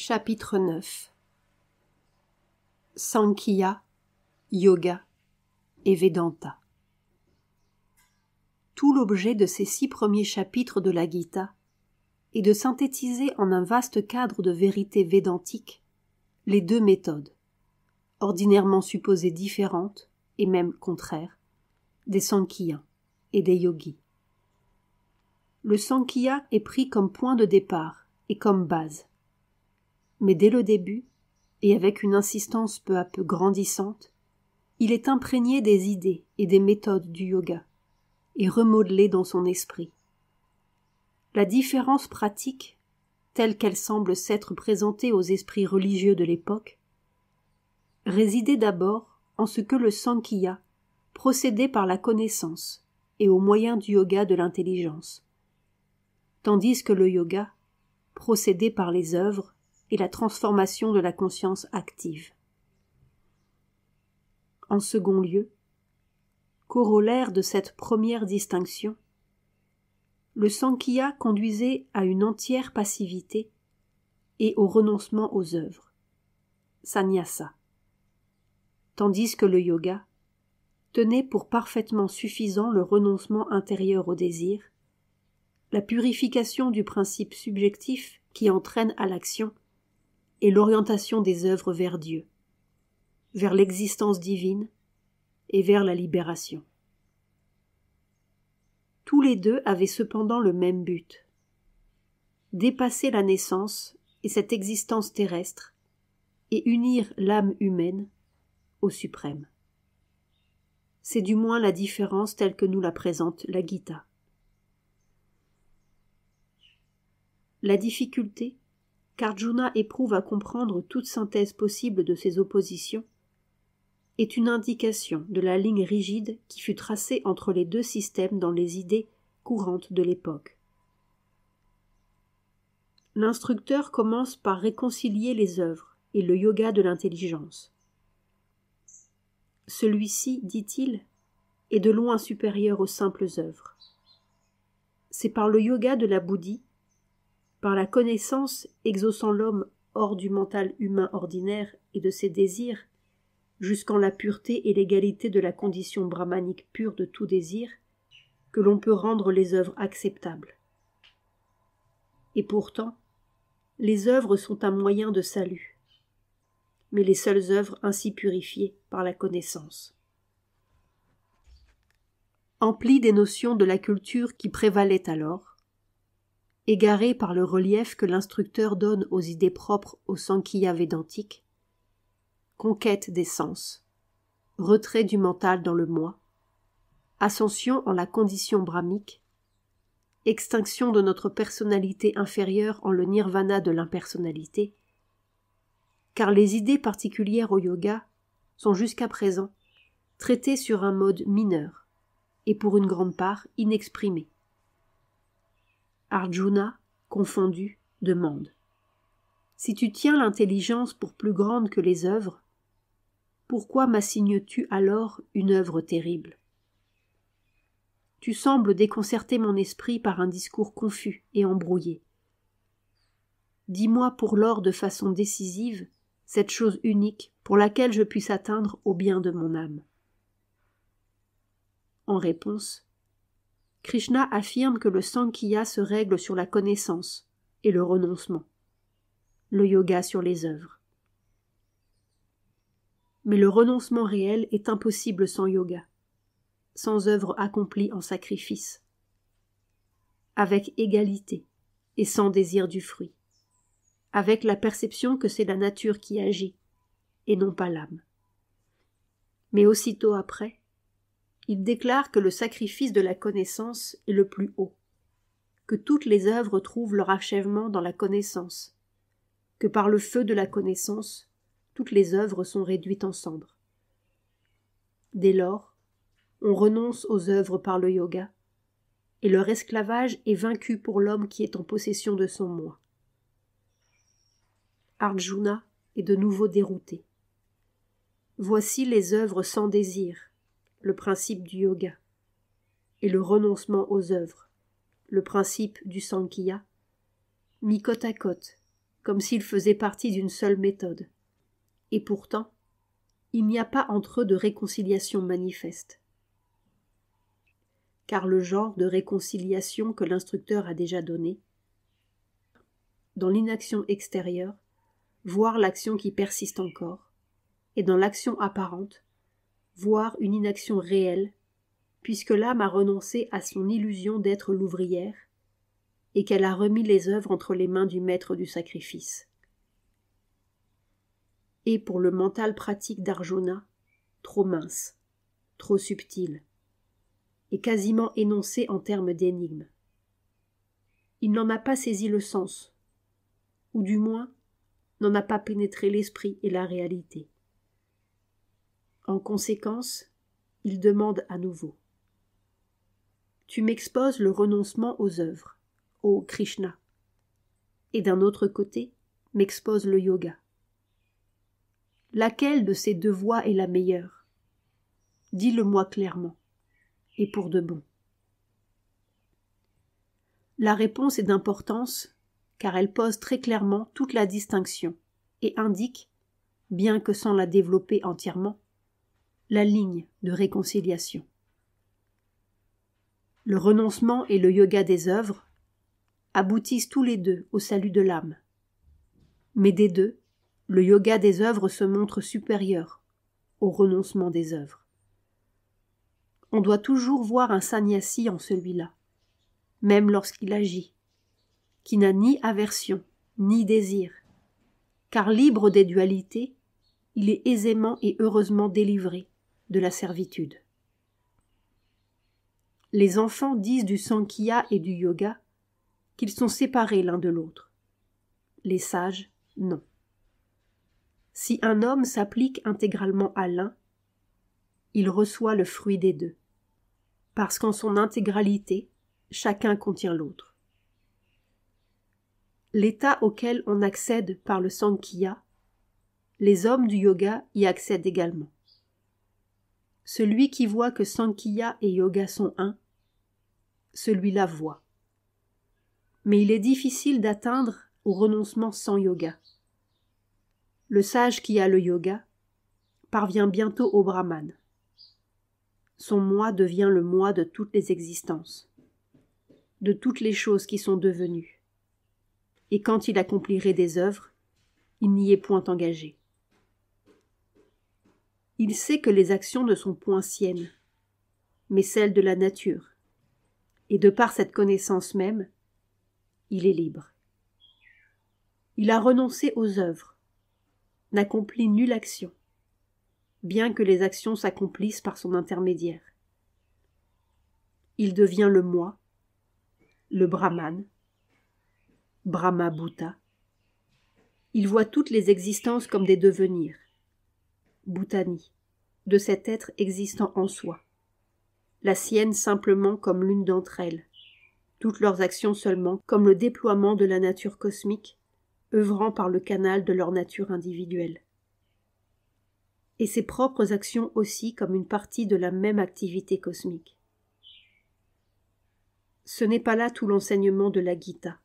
Chapitre 9. Sankhya, Yoga et Vedanta. Tout l'objet de ces 6 premiers chapitres de la Gita est de synthétiser en un vaste cadre de vérité védantique les 2 méthodes, ordinairement supposées différentes et même contraires, des Sankhyas et des Yogis. Le Sankhya est pris comme point de départ et comme base. Mais dès le début, et avec une insistance peu à peu grandissante, il est imprégné des idées et des méthodes du yoga, et remodelé dans son esprit. La différence pratique, telle qu'elle semble s'être présentée aux esprits religieux de l'époque, résidait d'abord en ce que le Sankhya procédait par la connaissance et au moyen du yoga de l'intelligence, tandis que le yoga procédait par les œuvres et la transformation de la conscience active. En second lieu, corollaire de cette première distinction, le Sankhya conduisait à une entière passivité et au renoncement aux œuvres, sannyasa, tandis que le yoga tenait pour parfaitement suffisant le renoncement intérieur au désir, la purification du principe subjectif qui entraîne à l'action et l'orientation des œuvres vers Dieu, vers l'existence divine et vers la libération. Tous les 2 avaient cependant le même but, dépasser la naissance et cette existence terrestre et unir l'âme humaine au suprême. C'est du moins la différence telle que nous la présente la Gita. La difficulté qu'Arjuna éprouve à comprendre toute synthèse possible de ces oppositions, est une indication de la ligne rigide qui fut tracée entre les 2 systèmes dans les idées courantes de l'époque. L'instructeur commence par réconcilier les œuvres et le yoga de l'intelligence. Celui-ci, dit-il, est de loin supérieur aux simples œuvres. C'est par le yoga de la bouddhi, par la connaissance exauçant l'homme hors du mental humain ordinaire et de ses désirs, jusqu'en la pureté et l'égalité de la condition brahmanique pure de tout désir, que l'on peut rendre les œuvres acceptables. Et pourtant, les œuvres sont un moyen de salut, mais les seules œuvres ainsi purifiées par la connaissance. Empli des notions de la culture qui prévalait alors, égaré par le relief que l'instructeur donne aux idées propres au Sankhya védantique, conquête des sens, retrait du mental dans le moi, ascension en la condition brahmique, extinction de notre personnalité inférieure en le nirvana de l'impersonnalité, car les idées particulières au yoga sont jusqu'à présent traitées sur un mode mineur et pour une grande part inexprimées. Arjuna, confondu, demande : si tu tiens l'intelligence pour plus grande que les œuvres, pourquoi m'assignes-tu alors une œuvre terrible ? Tu sembles déconcerter mon esprit par un discours confus et embrouillé. Dis-moi pour lors de façon décisive cette chose unique pour laquelle je puisse atteindre au bien de mon âme. En réponse, Krishna affirme que le Sankhya se règle sur la connaissance et le renoncement, le yoga sur les œuvres. Mais le renoncement réel est impossible sans yoga, sans œuvre accomplie en sacrifice, avec égalité et sans désir du fruit, avec la perception que c'est la nature qui agit et non pas l'âme. Mais aussitôt après, il déclare que le sacrifice de la connaissance est le plus haut, que toutes les œuvres trouvent leur achèvement dans la connaissance, que par le feu de la connaissance, toutes les œuvres sont réduites en cendres. Dès lors, on renonce aux œuvres par le yoga, et leur esclavage est vaincu pour l'homme qui est en possession de son moi. Arjuna est de nouveau dérouté. Voici les œuvres sans désir, le principe du yoga, et le renoncement aux œuvres, le principe du Sankhya, mis côte à côte, comme s'ils faisaient partie d'une seule méthode. Et pourtant, il n'y a pas entre eux de réconciliation manifeste. Car le genre de réconciliation que l'instructeur a déjà donné, dans l'inaction extérieure, voir l'action qui persiste encore, et dans l'action apparente, voir une inaction réelle, puisque l'âme a renoncé à son illusion d'être l'ouvrière, et qu'elle a remis les œuvres entre les mains du maître du sacrifice. Et pour le mental pratique d'Arjuna, trop mince, trop subtil, et quasiment énoncé en termes d'énigme. Il n'en a pas saisi le sens, ou du moins n'en a pas pénétré l'esprit et la réalité. En conséquence, il demande à nouveau. Tu m'exposes le renoncement aux œuvres, ô Krishna, et d'un autre côté, m'expose le yoga. Laquelle de ces deux voies est la meilleure? Dis-le-moi clairement, et pour de bon. La réponse est d'importance, car elle pose très clairement toute la distinction, et indique, bien que sans la développer entièrement, la ligne de réconciliation. Le renoncement et le yoga des œuvres aboutissent tous les deux au salut de l'âme. Mais des deux, le yoga des œuvres se montre supérieur au renoncement des œuvres. On doit toujours voir un sannyasi en celui-là, même lorsqu'il agit, qui n'a ni aversion ni désir, car libre des dualités, il est aisément et heureusement délivré de la servitude. Les enfants disent du Sankhya et du Yoga qu'ils sont séparés l'un de l'autre. Les sages, non. Si un homme s'applique intégralement à l'un, il reçoit le fruit des deux, parce qu'en son intégralité, chacun contient l'autre. L'état auquel on accède par le Sankhya, les hommes du yoga y accèdent également. Celui qui voit que Sankhya et yoga sont un, celui-là voit. Mais il est difficile d'atteindre au renoncement sans yoga. Le sage qui a le yoga parvient bientôt au Brahman. Son moi devient le moi de toutes les existences, de toutes les choses qui sont devenues. Et quand il accomplirait des œuvres, il n'y est point engagé. Il sait que les actions ne sont point siennes, mais celles de la nature, et de par cette connaissance même, il est libre. Il a renoncé aux œuvres, n'accomplit nulle action, bien que les actions s'accomplissent par son intermédiaire. Il devient le moi, le Brahman, Brahma Bhuta. Il voit toutes les existences comme des devenirs, Bhutani, de cet être existant en soi, la sienne simplement comme l'une d'entre elles, toutes leurs actions seulement comme le déploiement de la nature cosmique, œuvrant par le canal de leur nature individuelle. Et ses propres actions aussi comme une partie de la même activité cosmique. Ce n'est pas là tout l'enseignement de la Gita,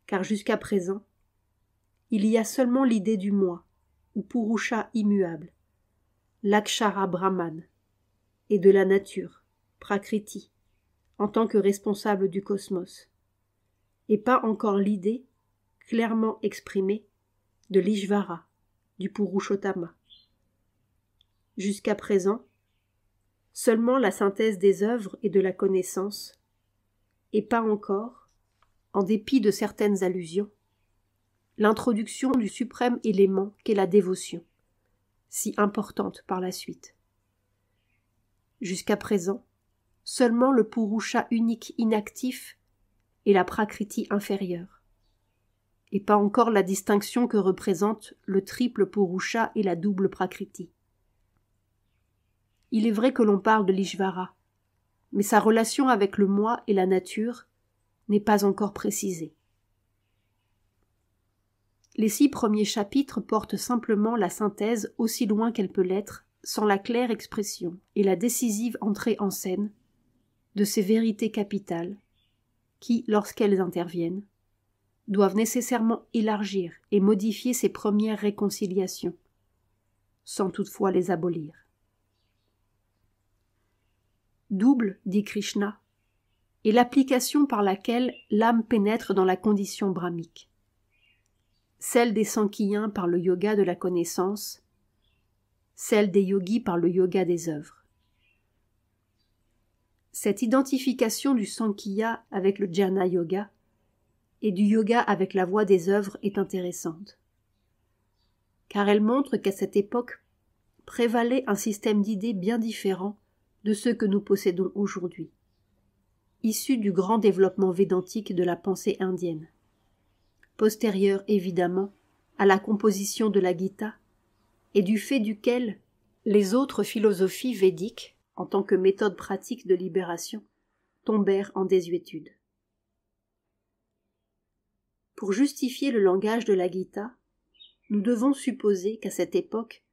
car jusqu'à présent, il y a seulement l'idée du moi, ou Purusha immuable, l'Akshara Brahman, et de la nature, Prakriti, en tant que responsable du cosmos, et pas encore l'idée, clairement exprimée, de l'Ishvara, du Purushottama. Jusqu'à présent, seulement la synthèse des œuvres et de la connaissance, et pas encore, en dépit de certaines allusions, l'introduction du suprême élément qu'est la dévotion, si importante par la suite. Jusqu'à présent, seulement le Purusha unique inactif et la Prakriti inférieure, et pas encore la distinction que représente le triple Purusha et la double Prakriti. Il est vrai que l'on parle de l'Ishvara, mais sa relation avec le moi et la nature n'est pas encore précisée. Les 6 premiers chapitres portent simplement la synthèse aussi loin qu'elle peut l'être, sans la claire expression et la décisive entrée en scène de ces vérités capitales qui, lorsqu'elles interviennent, doivent nécessairement élargir et modifier ces premières réconciliations, sans toutefois les abolir. Double, dit Krishna, est l'application par laquelle l'âme pénètre dans la condition brahmique. Celle des Sankhyiens par le yoga de la connaissance, celle des yogis par le yoga des œuvres. Cette identification du Sankhya avec le Jnana Yoga et du yoga avec la voie des œuvres est intéressante, car elle montre qu'à cette époque prévalait un système d'idées bien différent de ceux que nous possédons aujourd'hui, issu du grand développement védantique de la pensée indienne, postérieur évidemment à la composition de la Gita, et du fait duquel les autres philosophies védiques, en tant que méthode pratique de libération, tombèrent en désuétude. Pour justifier le langage de la Gita, nous devons supposer qu'à cette époque,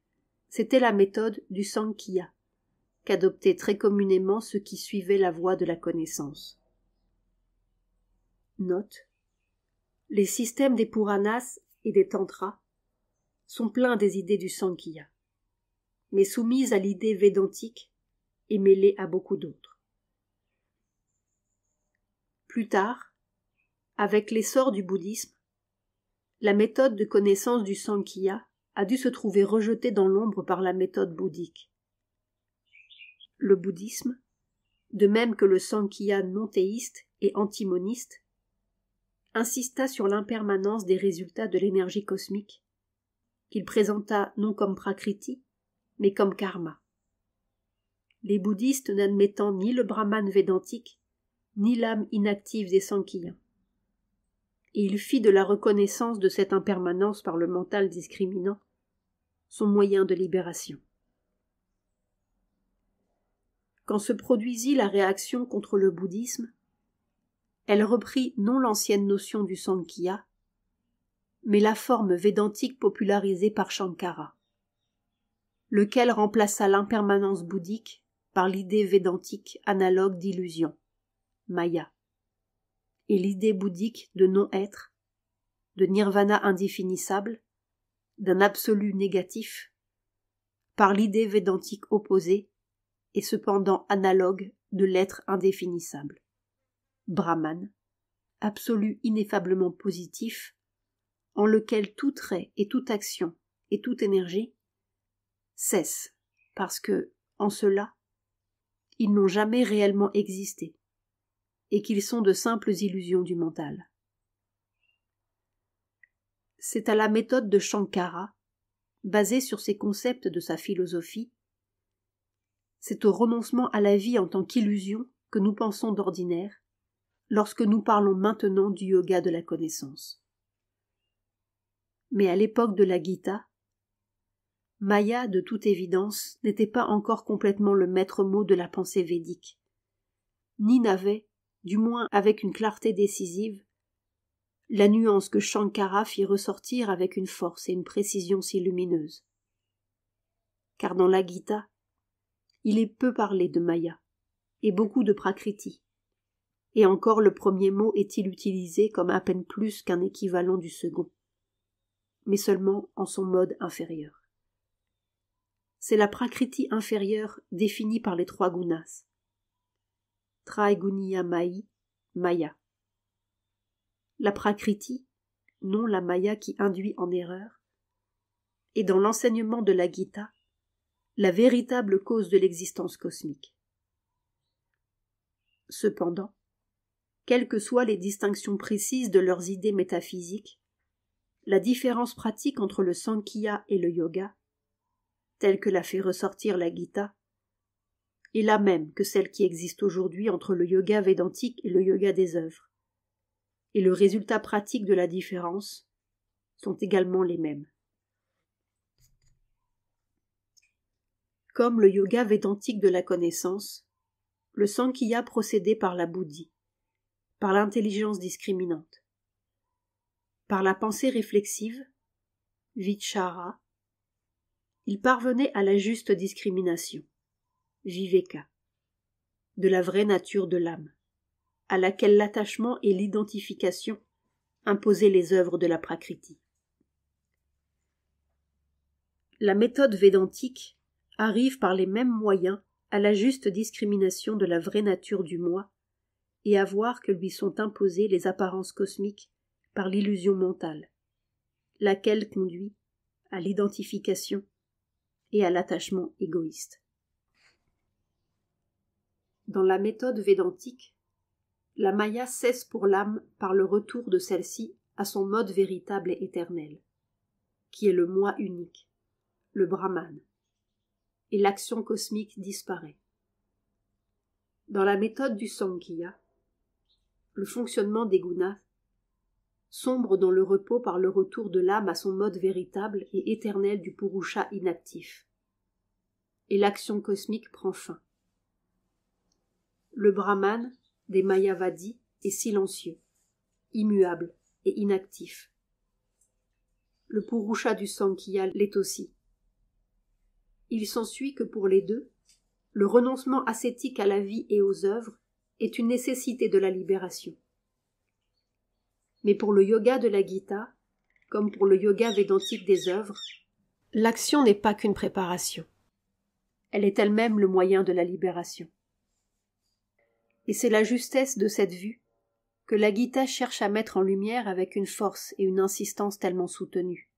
c'était la méthode du Sankhya, qu'adoptaient très communément ceux qui suivaient la voie de la connaissance. Note. Les systèmes des Puranas et des Tantras sont pleins des idées du Sankhya, mais soumises à l'idée védantique et mêlées à beaucoup d'autres. Plus tard, avec l'essor du bouddhisme, la méthode de connaissance du Sankhya a dû se trouver rejetée dans l'ombre par la méthode bouddhique. Le bouddhisme, de même que le Sankhya non théiste et antimoniste, insista sur l'impermanence des résultats de l'énergie cosmique, qu'il présenta non comme prakriti, mais comme karma. Les bouddhistes n'admettant ni le brahman védantique, ni l'âme inactive des Sankhyiens. Et il fit de la reconnaissance de cette impermanence par le mental discriminant son moyen de libération. Quand se produisit la réaction contre le bouddhisme, elle reprit non l'ancienne notion du Sankhya, mais la forme védantique popularisée par Shankara, lequel remplaça l'impermanence bouddhique par l'idée védantique analogue d'illusion, Maya, et l'idée bouddhique de non-être, de nirvana indéfinissable, d'un absolu négatif, par l'idée védantique opposée et cependant analogue de l'être indéfinissable, Brahman, absolu ineffablement positif, en lequel tout trait et toute action et toute énergie cessent, parce que, en cela, ils n'ont jamais réellement existé, et qu'ils sont de simples illusions du mental. C'est à la méthode de Shankara, basée sur ces concepts de sa philosophie, c'est au renoncement à la vie en tant qu'illusion que nous pensons d'ordinaire, lorsque nous parlons maintenant du yoga de la connaissance. Mais à l'époque de la Gita, Maya, de toute évidence, n'était pas encore complètement le maître mot de la pensée védique, ni n'avait, du moins avec une clarté décisive, la nuance que Shankara fit ressortir avec une force et une précision si lumineuses. Car dans la Gita, il est peu parlé de Maya, et beaucoup de Prakriti, et encore le premier mot est-il utilisé comme à peine plus qu'un équivalent du second, mais seulement en son mode inférieur. C'est la Prakriti inférieure définie par les trois gunas. Traiguniya Mayi, Maya. La Prakriti, non la Maya qui induit en erreur, est dans l'enseignement de la Gita la véritable cause de l'existence cosmique. Cependant, quelles que soient les distinctions précises de leurs idées métaphysiques, la différence pratique entre le Sankhya et le yoga, telle que l'a fait ressortir la Gita, est la même que celle qui existe aujourd'hui entre le yoga védantique et le yoga des œuvres, et le résultat pratique de la différence sont également les mêmes. Comme le yoga védantique de la connaissance, le Sankhya procédait par la buddhi, par l'intelligence discriminante, par la pensée réflexive, vichara. Il parvenait à la juste discrimination, viveka, de la vraie nature de l'âme, à laquelle l'attachement et l'identification imposer les œuvres de la Prakriti. La méthode védantique arrive par les mêmes moyens à la juste discrimination de la vraie nature du moi et à voir que lui sont imposées les apparences cosmiques par l'illusion mentale, laquelle conduit à l'identification et à l'attachement égoïste. Dans la méthode védantique, la Maya cesse pour l'âme par le retour de celle-ci à son mode véritable et éternel, qui est le moi unique, le Brahman, et l'action cosmique disparaît. Dans la méthode du Sankhya, le fonctionnement des gunas sombre dans le repos par le retour de l'âme à son mode véritable et éternel du Purusha inactif, et l'action cosmique prend fin. Le Brahman des Mayavadis est silencieux, immuable et inactif. Le Purusha du Sankhya l'est aussi. Il s'ensuit que pour les deux, le renoncement ascétique à la vie et aux œuvres est une nécessité de la libération. Mais pour le yoga de la Gita, comme pour le yoga védantique des œuvres, l'action n'est pas qu'une préparation. Elle est elle-même le moyen de la libération. Et c'est la justesse de cette vue que la Gita cherche à mettre en lumière avec une force et une insistance tellement soutenues.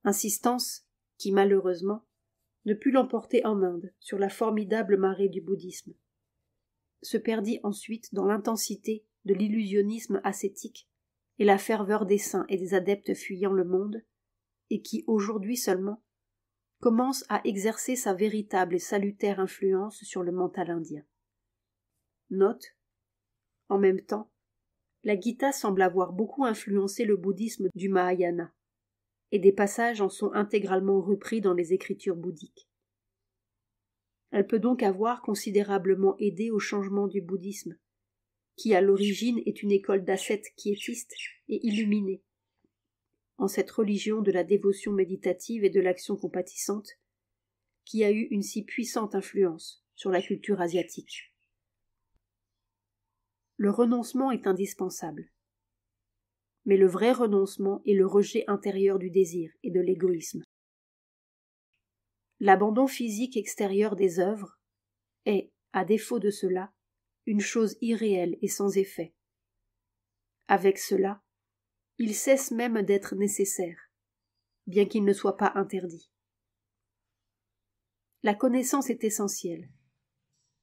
Insistance qui, malheureusement, ne put l'emporter en Inde sur la formidable marée du bouddhisme, se perdit ensuite dans l'intensité de l'illusionnisme ascétique et la ferveur des saints et des adeptes fuyant le monde, et qui, aujourd'hui seulement, commence à exercer sa véritable et salutaire influence sur le mental indien. Note, en même temps, la Gita semble avoir beaucoup influencé le bouddhisme du Mahayana, et des passages en sont intégralement repris dans les écritures bouddhiques. Elle peut donc avoir considérablement aidé au changement du bouddhisme, qui à l'origine est une école d'ascètes quiétistes et illuminés, en cette religion de la dévotion méditative et de l'action compatissante, qui a eu une si puissante influence sur la culture asiatique. Le renoncement est indispensable, mais le vrai renoncement est le rejet intérieur du désir et de l'égoïsme. L'abandon physique extérieur des œuvres est, à défaut de cela, une chose irréelle et sans effet. Avec cela, il cesse même d'être nécessaire, bien qu'il ne soit pas interdit. La connaissance est essentielle.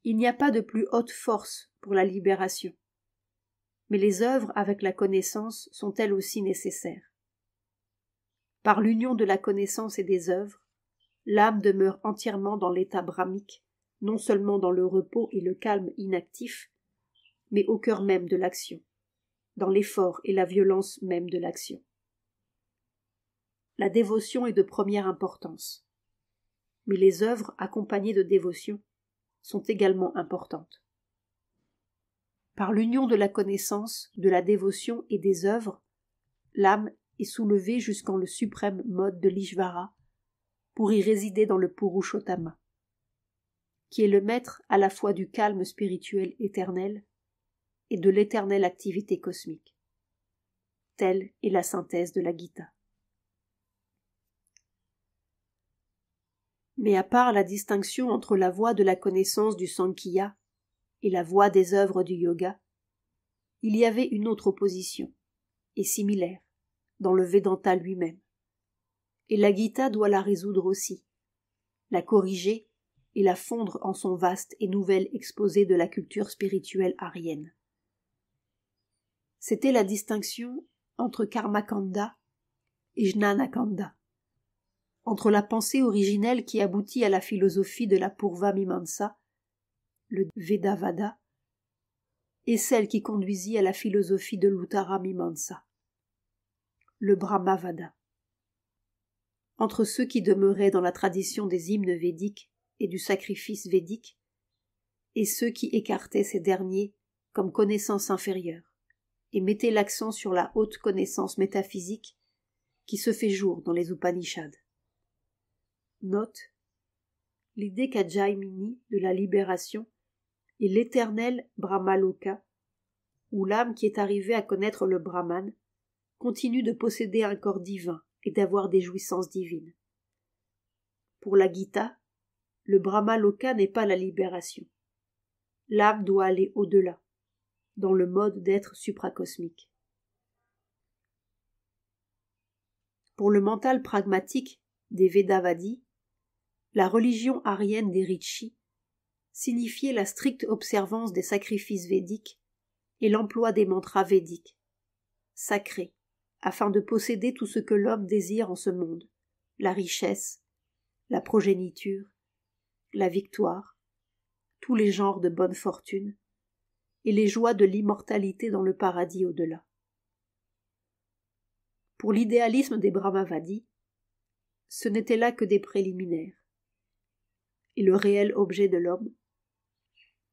Il n'y a pas de plus haute force pour la libération, mais les œuvres avec la connaissance sont elles aussi nécessaires. Par l'union de la connaissance et des œuvres, l'âme demeure entièrement dans l'état brahmique, non seulement dans le repos et le calme inactif, mais au cœur même de l'action, dans l'effort et la violence même de l'action. La dévotion est de première importance, mais les œuvres accompagnées de dévotion sont également importantes. Par l'union de la connaissance, de la dévotion et des œuvres, l'âme est soulevée jusqu'en le suprême mode de l'Ishvara pour y résider dans le Purushottama, qui est le maître à la fois du calme spirituel éternel et de l'éternelle activité cosmique. Telle est la synthèse de la Gita. Mais à part la distinction entre la voie de la connaissance du Sankhya et la voie des œuvres du yoga, il y avait une autre opposition, et similaire, dans le Vedanta lui-même. Et la Gita doit la résoudre aussi, la corriger et la fondre en son vaste et nouvel exposé de la culture spirituelle aryenne. C'était la distinction entre Karmakanda et Jnanakanda, entre la pensée originelle qui aboutit à la philosophie de la Purva Mimamsa, le Vedavada, et celle qui conduisit à la philosophie de l'Uttara Mimamsa, le Brahmavada. Entre ceux qui demeuraient dans la tradition des hymnes védiques et du sacrifice védique, et ceux qui écartaient ces derniers comme connaissance inférieure, et mettaient l'accent sur la haute connaissance métaphysique qui se fait jour dans les Upanishads. Note, l'idée qu'a Jaimini de la libération est l'éternel Brahmaloka, où l'âme qui est arrivée à connaître le Brahman continue de posséder un corps divin et d'avoir des jouissances divines. Pour la Gita, le Brahma Loka n'est pas la libération. L'âme doit aller au-delà, dans le mode d'être supracosmique. Pour le mental pragmatique des Vedavadis, la religion aryenne des Rishis signifiait la stricte observance des sacrifices védiques et l'emploi des mantras védiques, sacrés, afin de posséder tout ce que l'homme désire en ce monde, la richesse, la progéniture, la victoire, tous les genres de bonne fortune, et les joies de l'immortalité dans le paradis au-delà. Pour l'idéalisme des Brahmavadis, ce n'était là que des préliminaires. Et le réel objet de l'homme,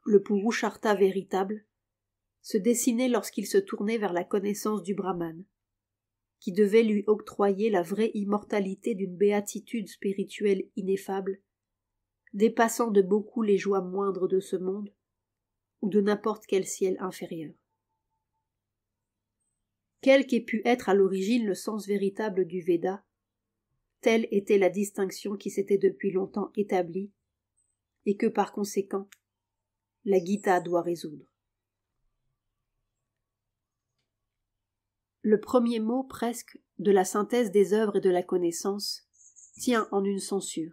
le Purushartha véritable, se dessinait lorsqu'il se tournait vers la connaissance du Brahman, qui devait lui octroyer la vraie immortalité d'une béatitude spirituelle ineffable, dépassant de beaucoup les joies moindres de ce monde ou de n'importe quel ciel inférieur. Quel qu'ait pu être à l'origine le sens véritable du Veda, telle était la distinction qui s'était depuis longtemps établie et que par conséquent la Gita doit résoudre. Le premier mot presque de la synthèse des œuvres et de la connaissance tient en une censure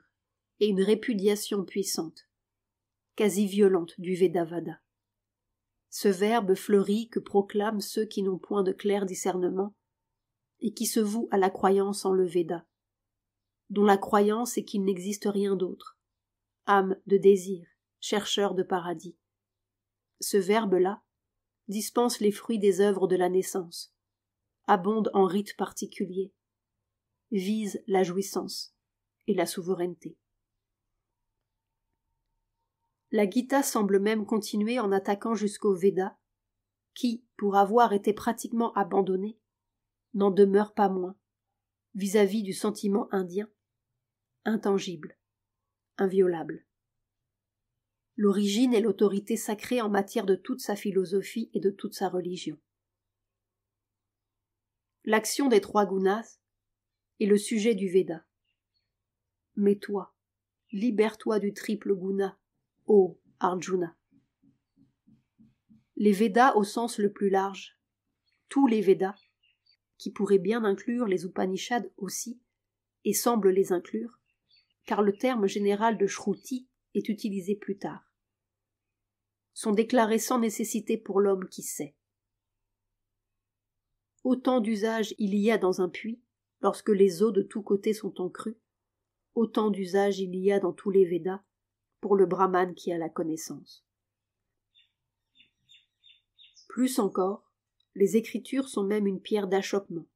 et une répudiation puissante, quasi violente du Vedavada. Ce verbe fleuri que proclament ceux qui n'ont point de clair discernement et qui se vouent à la croyance en le Veda, dont la croyance est qu'il n'existe rien d'autre, âme de désir, chercheur de paradis. Ce verbe-là dispense les fruits des œuvres de la naissance, abonde en rites particuliers, vise la jouissance et la souveraineté. La Gita semble même continuer en attaquant jusqu'au Veda, qui, pour avoir été pratiquement abandonné, n'en demeure pas moins, vis-à-vis du sentiment indien, intangible, inviolable. L'origine et l'autorité sacrée en matière de toute sa philosophie et de toute sa religion. L'action des trois gunas est le sujet du Veda. Mais toi, libère-toi du triple guna, ô Arjuna. Les Védas au sens le plus large, tous les Védas, qui pourraient bien inclure les Upanishads aussi, et semblent les inclure, car le terme général de Shruti est utilisé plus tard, sont déclarés sans nécessité pour l'homme qui sait. Autant d'usages il y a dans un puits, lorsque les eaux de tous côtés sont en crue, autant d'usages il y a dans tous les Védas, pour le Brahman qui a la connaissance. Plus encore, les Écritures sont même une pierre d'achoppement,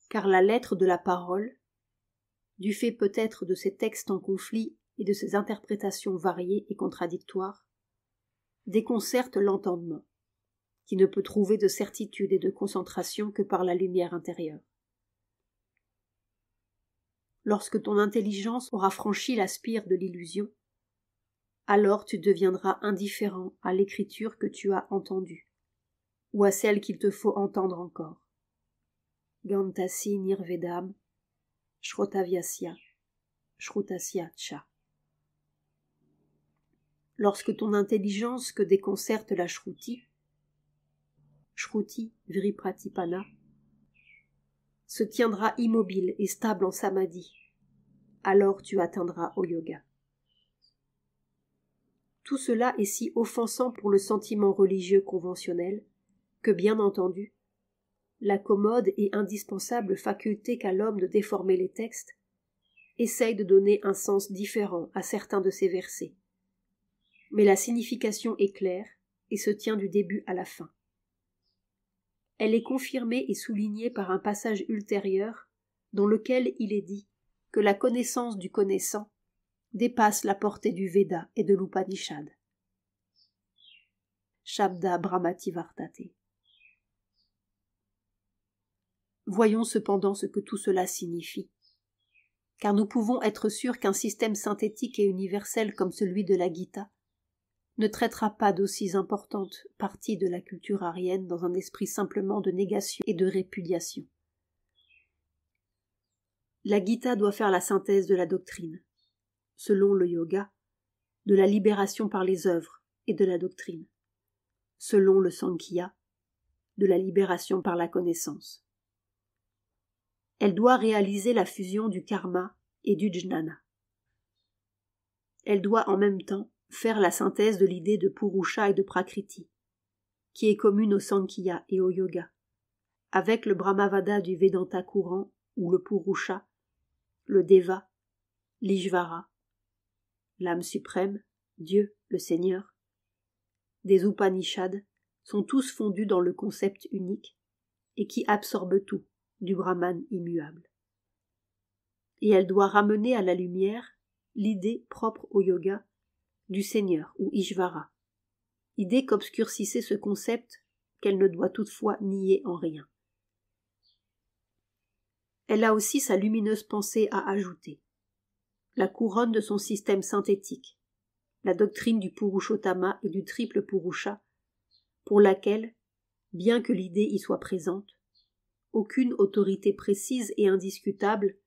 car la lettre de la parole, du fait peut-être de ces textes en conflit et de ces interprétations variées et contradictoires, déconcerte l'entendement, qui ne peut trouver de certitude et de concentration que par la lumière intérieure. Lorsque ton intelligence aura franchi la spire de l'illusion, alors tu deviendras indifférent à l'écriture que tu as entendue, ou à celle qu'il te faut entendre encore. Gantasi nirvedam, shrotavyasya, shrutasya cha. Lorsque ton intelligence que déconcerte la shruti vripratipana, se tiendra immobile et stable en samadhi, alors tu atteindras au yoga. Tout cela est si offensant pour le sentiment religieux conventionnel que, bien entendu, la commode et indispensable faculté qu'a l'homme de déformer les textes essaye de donner un sens différent à certains de ces versets. Mais la signification est claire et se tient du début à la fin. Elle est confirmée et soulignée par un passage ultérieur dans lequel il est dit que la connaissance du connaissant dépasse la portée du Veda et de l'Upanishad. Shabda Brahmati Vartate. Voyons cependant ce que tout cela signifie, car nous pouvons être sûrs qu'un système synthétique et universel comme celui de la Gita ne traitera pas d'aussi importante partie de la culture aryenne dans un esprit simplement de négation et de répudiation. La Gita doit faire la synthèse de la doctrine, selon le yoga, de la libération par les œuvres et de la doctrine, selon le Sankhya, de la libération par la connaissance. Elle doit réaliser la fusion du karma et du jnana. Elle doit en même temps faire la synthèse de l'idée de Purusha et de Prakriti, qui est commune au Sankhya et au yoga, avec le Brahmavada du Vedanta courant où le Purusha, le Deva, l'Ishvara, l'âme suprême, Dieu, le Seigneur, des Upanishads sont tous fondus dans le concept unique et qui absorbe tout, du Brahman immuable. Et elle doit ramener à la lumière l'idée propre au yoga du Seigneur ou Ishvara, idée qu'obscurcissait ce concept qu'elle ne doit toutefois nier en rien. Elle a aussi sa lumineuse pensée à ajouter, la couronne de son système synthétique, la doctrine du Purushottama et du triple Purusha, pour laquelle, bien que l'idée y soit présente, aucune autorité précise et indiscutable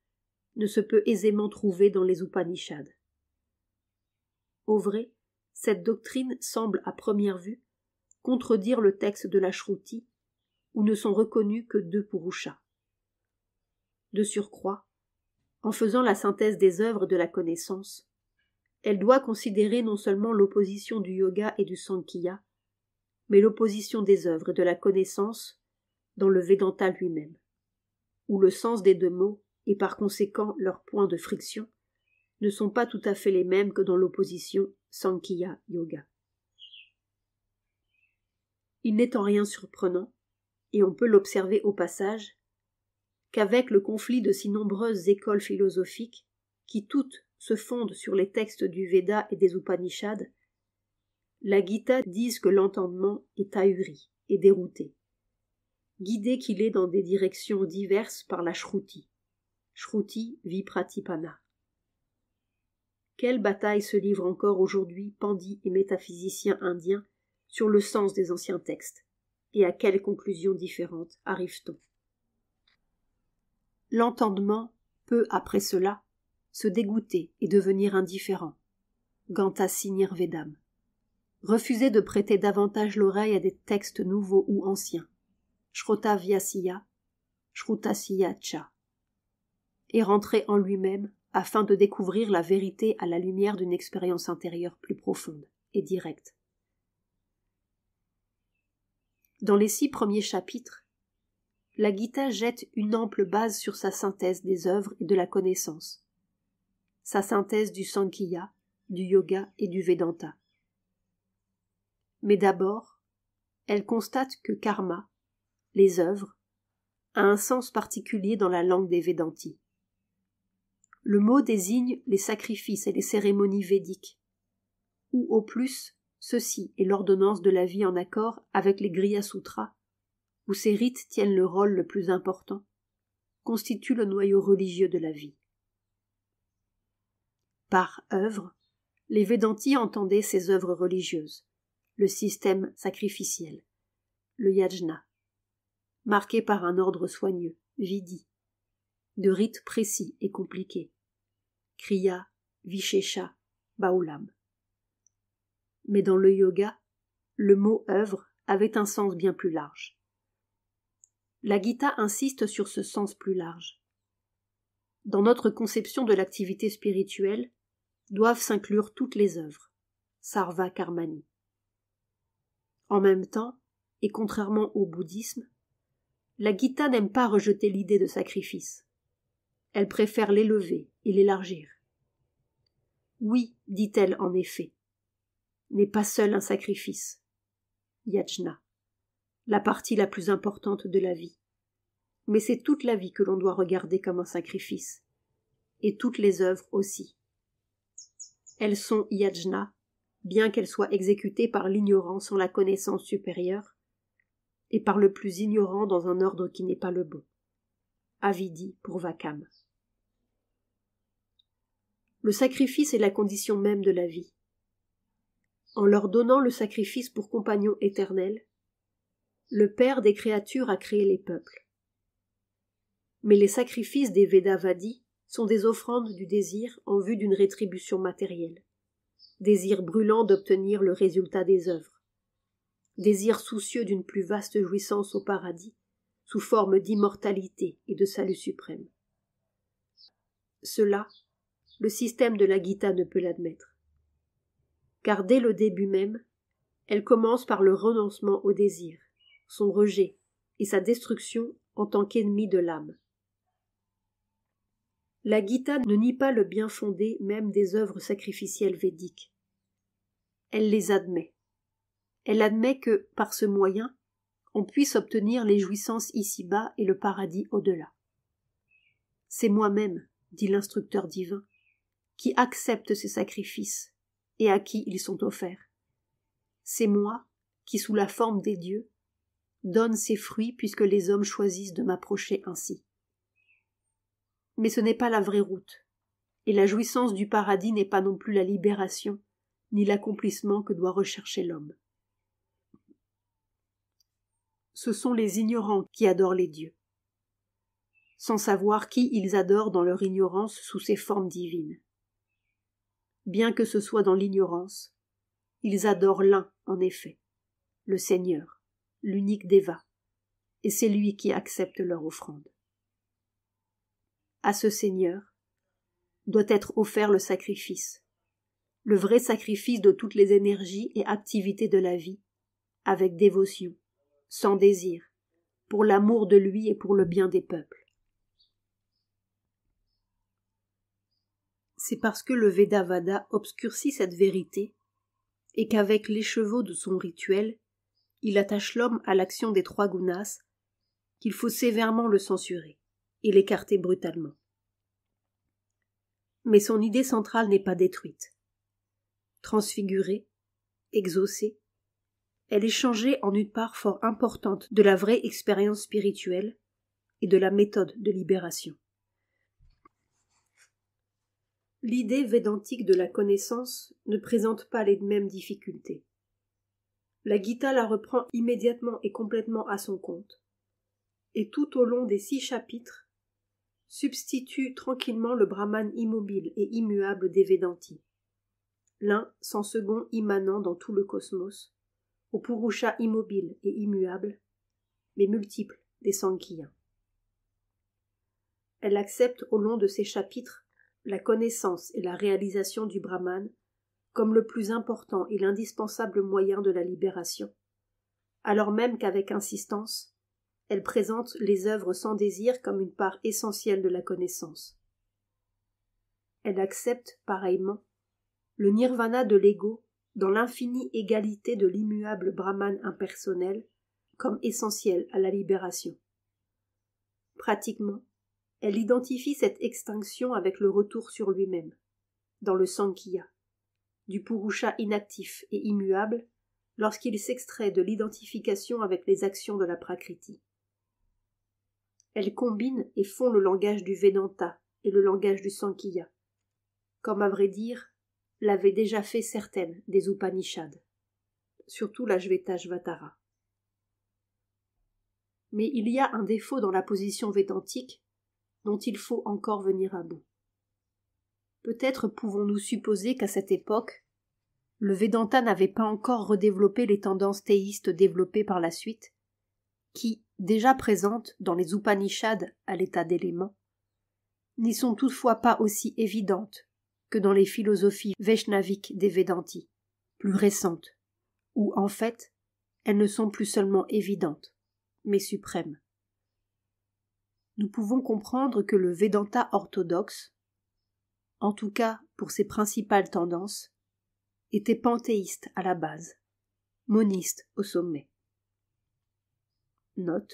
ne se peut aisément trouver dans les Upanishads. Au vrai, cette doctrine semble à première vue contredire le texte de la Shruti, où ne sont reconnus que 2 Purushas. De surcroît, en faisant la synthèse des œuvres de la connaissance, elle doit considérer non seulement l'opposition du yoga et du Sankhya, mais l'opposition des œuvres et de la connaissance dans le Vedanta lui-même, où le sens des 2 mots et par conséquent leurs points de friction ne sont pas tout à fait les mêmes que dans l'opposition Sankhya-yoga. Il n'est en rien surprenant, et on peut l'observer au passage, qu'avec le conflit de si nombreuses écoles philosophiques, qui toutes se fondent sur les textes du Veda et des Upanishads, la Gita dise que l'entendement est ahuri et dérouté, guidé qu'il est dans des directions diverses par la Shruti. Shruti Vipratipana. Quelle bataille se livrent encore aujourd'hui pandits et métaphysiciens indiens sur le sens des anciens textes, et à quelles conclusions différentes arrive-t-on? L'entendement peut, après cela, se dégoûter et devenir indifférent. Gantasi Nirvedam. Refuser de prêter davantage l'oreille à des textes nouveaux ou anciens. Shrota Vyasiya, Shrutasya Cha. Et rentrer en lui-même afin de découvrir la vérité à la lumière d'une expérience intérieure plus profonde et directe. Dans les 6 premiers chapitres, la Gita jette une ample base sur sa synthèse des œuvres et de la connaissance, sa synthèse du Sankhya, du Yoga et du Vedanta. Mais d'abord, elle constate que karma, les œuvres, a un sens particulier dans la langue des Védantis. Le mot désigne les sacrifices et les cérémonies védiques, ou au plus, ceci est l'ordonnance de la vie en accord avec les Griya Sutras, où ces rites tiennent le rôle le plus important, constituent le noyau religieux de la vie. Par œuvre, les Védantis entendaient ces œuvres religieuses, le système sacrificiel, le yajna, marqué par un ordre soigneux, vidhi, de rites précis et compliqués, kriya, vishesha, baulam. Mais dans le yoga, le mot œuvre avait un sens bien plus large. La Gita insiste sur ce sens plus large. Dans notre conception de l'activité spirituelle, doivent s'inclure toutes les œuvres, sarva karmani. En même temps, et contrairement au bouddhisme, la Gita n'aime pas rejeter l'idée de sacrifice. Elle préfère l'élever et l'élargir. Oui, dit-elle en effet, n'est pas seul un sacrifice, yajna, la partie la plus importante de la vie. Mais c'est toute la vie que l'on doit regarder comme un sacrifice, et toutes les œuvres aussi. Elles sont yajna, bien qu'elles soient exécutées par l'ignorant sans la connaissance supérieure, et par le plus ignorant dans un ordre qui n'est pas le bon. Avidi pour Vakam. Le sacrifice est la condition même de la vie. En leur donnant le sacrifice pour compagnon éternel, le Père des créatures a créé les peuples. Mais les sacrifices des Vedavadis sont des offrandes du désir en vue d'une rétribution matérielle, désir brûlant d'obtenir le résultat des œuvres, désir soucieux d'une plus vaste jouissance au paradis, sous forme d'immortalité et de salut suprême. Cela, le système de la Gita ne peut l'admettre. Car dès le début même, elle commence par le renoncement au désir, son rejet et sa destruction en tant qu'ennemi de l'âme. La Gita ne nie pas le bien fondé même des œuvres sacrificielles védiques. Elle les admet. Elle admet que, par ce moyen, on puisse obtenir les jouissances ici-bas et le paradis au-delà. C'est moi-même, dit l'instructeur divin, qui accepte ces sacrifices et à qui ils sont offerts. C'est moi qui, sous la forme des dieux, donne ces fruits puisque les hommes choisissent de m'approcher ainsi. Mais ce n'est pas la vraie route, et la jouissance du paradis n'est pas non plus la libération, ni l'accomplissement que doit rechercher l'homme. Ce sont les ignorants qui adorent les dieux, sans savoir qui ils adorent dans leur ignorance sous ces formes divines. Bien que ce soit dans l'ignorance, ils adorent l'un, en effet, le Seigneur, l'unique Deva, et c'est lui qui accepte leur offrande. À ce Seigneur doit être offert le sacrifice, le vrai sacrifice de toutes les énergies et activités de la vie, avec dévotion, sans désir, pour l'amour de lui et pour le bien des peuples. C'est parce que le Vedavada obscurcit cette vérité et qu'avec l'écheveau de son rituel, il attache l'homme à l'action des trois gunas qu'il faut sévèrement le censurer et l'écarter brutalement. Mais son idée centrale n'est pas détruite. Transfigurée, exaucée, elle est changée en une part fort importante de la vraie expérience spirituelle et de la méthode de libération. L'idée védantique de la connaissance ne présente pas les mêmes difficultés. La Gita la reprend immédiatement et complètement à son compte, et tout au long des 6 chapitres, substitue tranquillement le Brahman immobile et immuable des Védantis, l'un sans second immanent dans tout le cosmos, au Purusha immobile et immuable, mais multiple des Sankhya. Elle accepte au long de ces chapitres la connaissance et la réalisation du Brahman comme le plus important et l'indispensable moyen de la libération, alors même qu'avec insistance, elle présente les œuvres sans désir comme une part essentielle de la connaissance. Elle accepte, pareillement, le nirvana de l'ego dans l'infinie égalité de l'immuable Brahman impersonnel comme essentiel à la libération. Pratiquement, elle identifie cette extinction avec le retour sur lui-même, dans le Sankhya, du Purusha inactif et immuable lorsqu'il s'extrait de l'identification avec les actions de la Prakriti. Elle combine et fond le langage du Vedanta et le langage du Sankhya, comme à vrai dire l'avaient déjà fait certaines des Upanishads, surtout la Shvetashvatara. Mais il y a un défaut dans la position védantique dont il faut encore venir à bout. Peut-être pouvons-nous supposer qu'à cette époque, le Vedanta n'avait pas encore redéveloppé les tendances théistes développées par la suite, qui, déjà présentes dans les Upanishads à l'état d'éléments, n'y sont toutefois pas aussi évidentes que dans les philosophies vaishnaviques des Védantis, plus récentes, où, en fait, elles ne sont plus seulement évidentes, mais suprêmes. Nous pouvons comprendre que le Vedanta orthodoxe, en tout cas pour ses principales tendances, était panthéiste à la base, moniste au sommet. Note,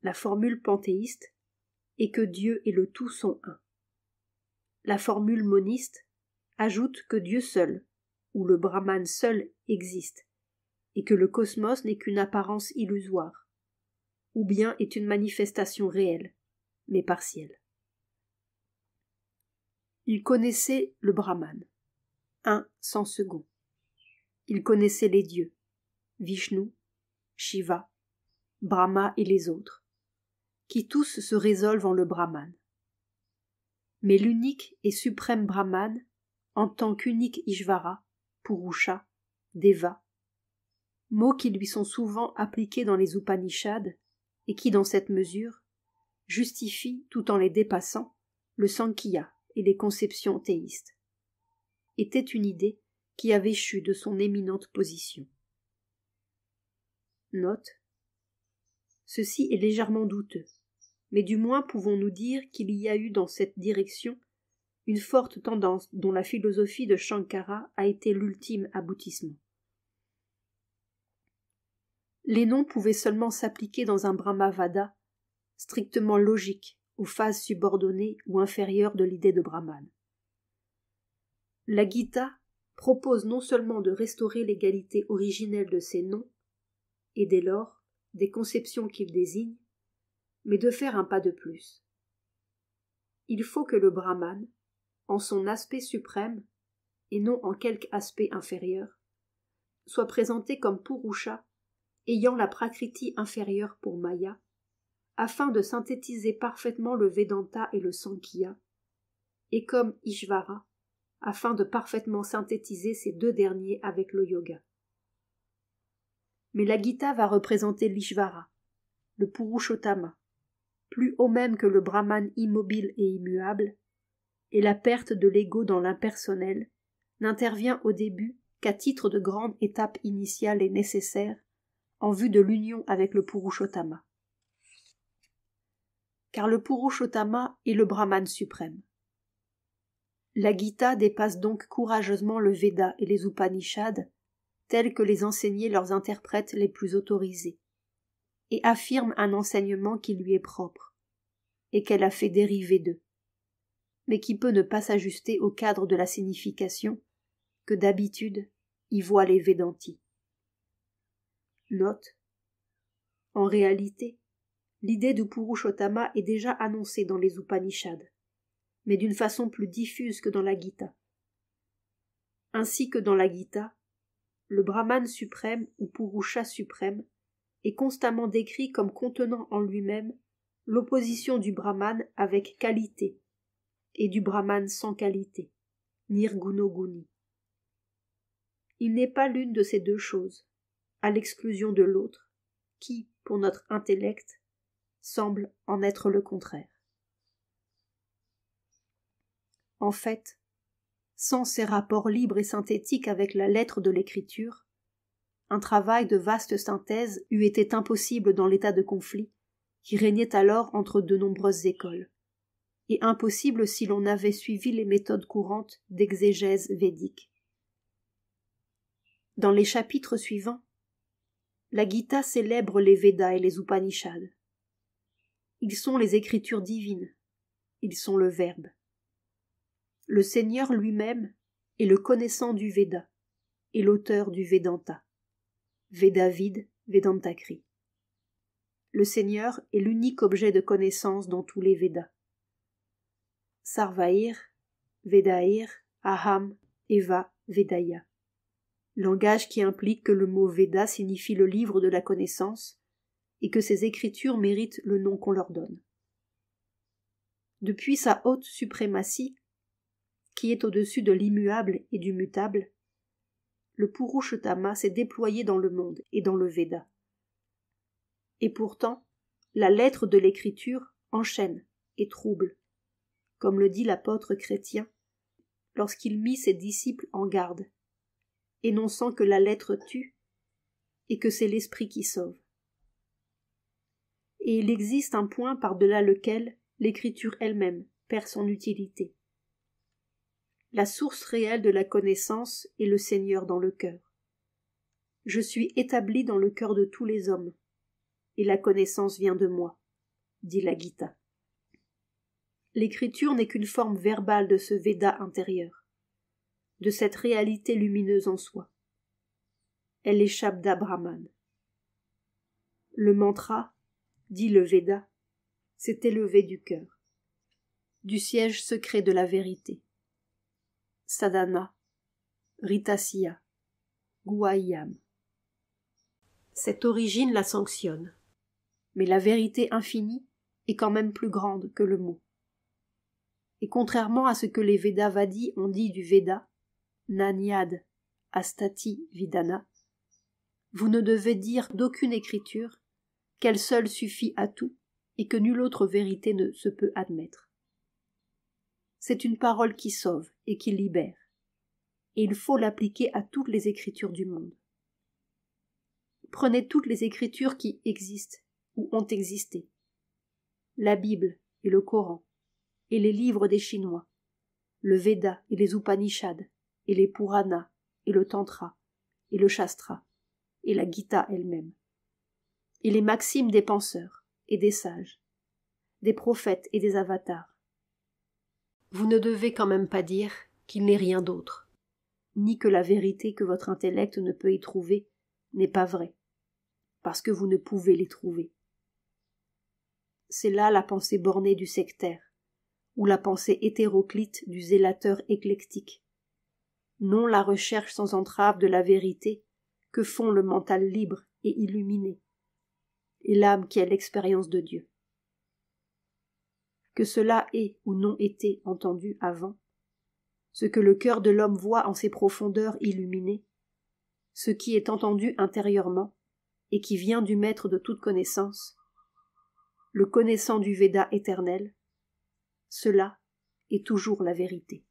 la formule panthéiste est que Dieu et le tout sont un. La formule moniste ajoute que Dieu seul, ou le Brahman seul, existe, et que le cosmos n'est qu'une apparence illusoire, ou bien est une manifestation réelle, mais partielle. Il connaissait le Brahman, un sans second, Il connaissait les dieux, Vishnu, Shiva, Brahma et les autres, qui tous se résolvent en le Brahman. Mais l'unique et suprême Brahman, en tant qu'unique Ishvara, Purusha, Deva, mots qui lui sont souvent appliqués dans les Upanishads et qui, dans cette mesure, justifient, tout en les dépassant, le Sankhya et les conceptions théistes, était une idée qui avait échu de son éminente position. Note. Ceci est légèrement douteux, mais du moins pouvons-nous dire qu'il y a eu dans cette direction une forte tendance dont la philosophie de Shankara a été l'ultime aboutissement. Les noms pouvaient seulement s'appliquer dans un Brahmavada strictement logique aux phases subordonnées ou inférieures de l'idée de Brahman. La Gita propose non seulement de restaurer l'égalité originelle de ces noms, et dès lors des conceptions qu'ils désignent, mais de faire un pas de plus. Il faut que le Brahman, en son aspect suprême, et non en quelque aspect inférieur, soit présenté comme Purusha, ayant la Prakriti inférieure pour Maya, afin de synthétiser parfaitement le Vedanta et le Sankhya, et comme Ishvara, afin de parfaitement synthétiser ces deux derniers avec le yoga. Mais la Gita va représenter l'Ishvara, le Purushottama, plus haut même que le Brahman immobile et immuable, et la perte de l'ego dans l'impersonnel n'intervient au début qu'à titre de grande étape initiale et nécessaire en vue de l'union avec le Purushottama. Car le Purushottama est le Brahman suprême. La Gita dépasse donc courageusement le Veda et les Upanishads tels que les enseignaient leurs interprètes les plus autorisés, et affirme un enseignement qui lui est propre, et qu'elle a fait dériver d'eux, mais qui peut ne pas s'ajuster au cadre de la signification que d'habitude y voient les Védantis. Note. En réalité, l'idée du Purushottama est déjà annoncée dans les Upanishads, mais d'une façon plus diffuse que dans la Gita. Ainsi que dans la Gita, le Brahman suprême ou Purusha suprême est constamment décrit comme contenant en lui-même l'opposition du Brahman avec qualité et du Brahman sans qualité, Nirgunoguni. Il n'est pas l'une de ces deux choses, à l'exclusion de l'autre, qui, pour notre intellect, semble en être le contraire. En fait, sans ces rapports libres et synthétiques avec la lettre de l'écriture, un travail de vaste synthèse eût été impossible dans l'état de conflit qui régnait alors entre de nombreuses écoles, et impossible si l'on avait suivi les méthodes courantes d'exégèse védique. Dans les chapitres suivants, la Gita célèbre les Védas et les Upanishads. Ils sont les écritures divines, ils sont le Verbe. Le Seigneur lui-même est le connaissant du Veda et l'auteur du Vedanta. Vedavid Vedantakri. Le Seigneur est l'unique objet de connaissance dans tous les Védas. Sarvair, Vedair, Aham, Eva, Vedaya. Langage qui implique que le mot Veda signifie le livre de la connaissance et que ces écritures méritent le nom qu'on leur donne. Depuis sa haute suprématie, qui est au-dessus de l'immuable et du mutable, le Purushottama s'est déployé dans le monde et dans le Veda. Et pourtant, la lettre de l'écriture enchaîne et trouble, comme le dit l'apôtre chrétien lorsqu'il mit ses disciples en garde, énonçant que la lettre tue et que c'est l'esprit qui sauve. Et il existe un point par-delà lequel l'écriture elle-même perd son utilité. La source réelle de la connaissance est le Seigneur dans le cœur. Je suis établi dans le cœur de tous les hommes, et la connaissance vient de moi, dit la Gita. L'écriture n'est qu'une forme verbale de ce Veda intérieur, de cette réalité lumineuse en soi. Elle échappe d'Abrahman. Le mantra, dit le Veda, s'est élevé du cœur, du siège secret de la vérité. Sadhana, Ritasya, Guayam. Cette origine la sanctionne. Mais la vérité infinie est quand même plus grande que le mot. Et contrairement à ce que les Vedavadis ont dit du Veda, Nanyad Astati Vidana, vous ne devez dire d'aucune écriture qu'elle seule suffit à tout et que nulle autre vérité ne se peut admettre. C'est une parole qui sauve et qui libère, et il faut l'appliquer à toutes les écritures du monde. Prenez toutes les écritures qui existent ou ont existé, la Bible et le Coran, et les livres des Chinois, le Veda et les Upanishads, et les Puranas, et le Tantra, et le Shastra, et la Gita elle-même, et les maximes des penseurs et des sages, des prophètes et des avatars. Vous ne devez quand même pas dire qu'il n'est rien d'autre, ni que la vérité que votre intellect ne peut y trouver n'est pas vraie, parce que vous ne pouvez les trouver. C'est là la pensée bornée du sectaire, ou la pensée hétéroclite du zélateur éclectique, non la recherche sans entrave de la vérité que font le mental libre et illuminé, et l'âme qui a l'expérience de Dieu. Que cela ait ou non été entendu avant, ce que le cœur de l'homme voit en ses profondeurs illuminées, ce qui est entendu intérieurement et qui vient du maître de toute connaissance, le connaissant du Veda éternel, cela est toujours la vérité.